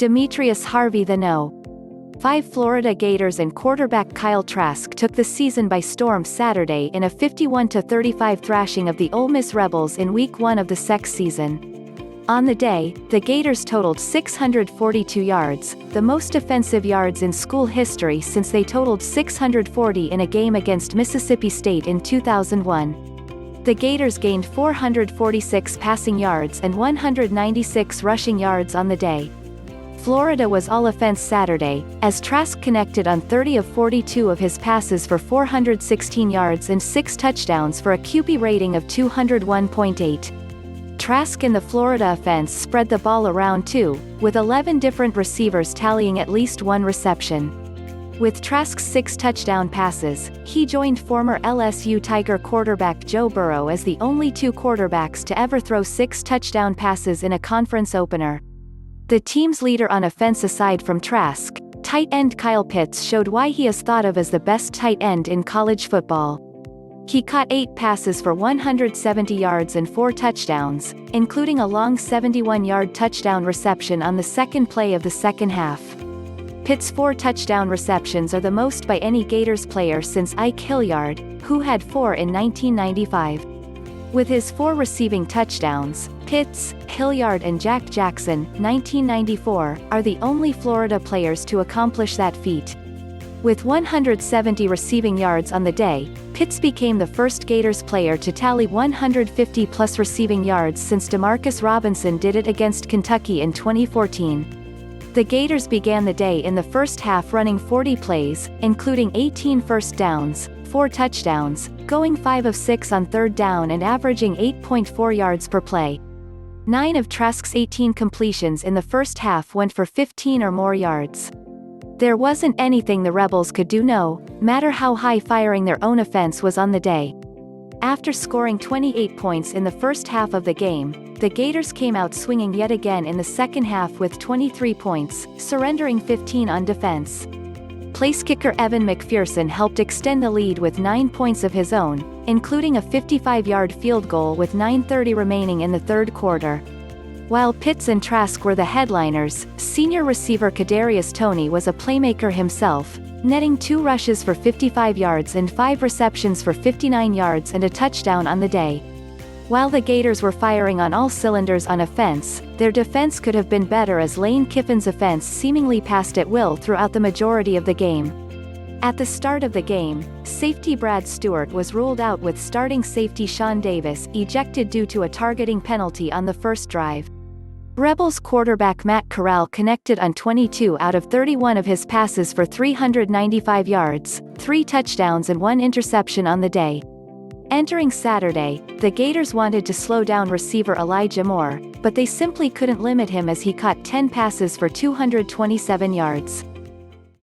Demetrius HarveyThe No. 5 Florida Gators and quarterback Kyle Trask took the season by storm Saturday in a 51-35 thrashing of the Ole Miss Rebels in Week 1 of the SEC season. On the day, the Gators totaled 642 yards, the most offensive yards in school history since they totaled 640 in a game against Mississippi State in 2001. The Gators gained 446 passing yards and 196 rushing yards on the day. Florida was all offense Saturday, as Trask connected on 30 of 42 of his passes for 416 yards and 6 touchdowns for a QB rating of 201.8. Trask and the Florida offense spread the ball around too, with 11 different receivers tallying at least one reception. With Trask's 6 touchdown passes, he joined former LSU Tiger quarterback Joe Burrow as the only 2 quarterbacks to ever throw 6 touchdown passes in a conference opener. The team's leader on offense aside from Trask, tight end Kyle Pitts showed why he is thought of as the best tight end in college football. He caught 8 passes for 170 yards and 4 touchdowns, including a long 71-yard touchdown reception on the second play of the second half. Pitt's 4 touchdown receptions are the most by any Gators player since Ike Hilliard, who had 4 in 1995. With his 4 receiving touchdowns, Pitts, Hilliard and Jack Jackson, 1994, are the only Florida players to accomplish that feat. With 170 receiving yards on the day, Pitts became the first Gators player to tally 150-plus receiving yards since Demarcus Robinson did it against Kentucky in 2014. The Gators began the day in the first half running 40 plays, including 18 first downs, 4 touchdowns, going 5 of 6 on third down and averaging 8.4 yards per play. 9 of Trask's 18 completions in the first half went for 15 or more yards. There wasn't anything the Rebels could do no matter how high-firing their own offense was on the day. After scoring 28 points in the first half of the game, the Gators came out swinging yet again in the second half with 23 points, surrendering 15 on defense. Placekicker Evan McPherson helped extend the lead with 9 points of his own, including a 55-yard field goal with 9:30 remaining in the third quarter. While Pitts and Trask were the headliners, senior receiver Kadarius Toney was a playmaker himself, netting 2 rushes for 55 yards and 5 receptions for 59 yards and a touchdown on the day. While the Gators were firing on all cylinders on offense, their defense could have been better as Lane Kiffin's offense seemingly passed at will throughout the majority of the game. At the start of the game, safety Brad Stewart was ruled out with starting safety Shawn Davis ejected due to a targeting penalty on the first drive. Rebels quarterback Matt Corral connected on 22 out of 31 of his passes for 395 yards, 3 touchdowns and 1 interception on the day. Entering Saturday, the Gators wanted to slow down receiver Elijah Moore, but they simply couldn't limit him as he caught 10 passes for 227 yards.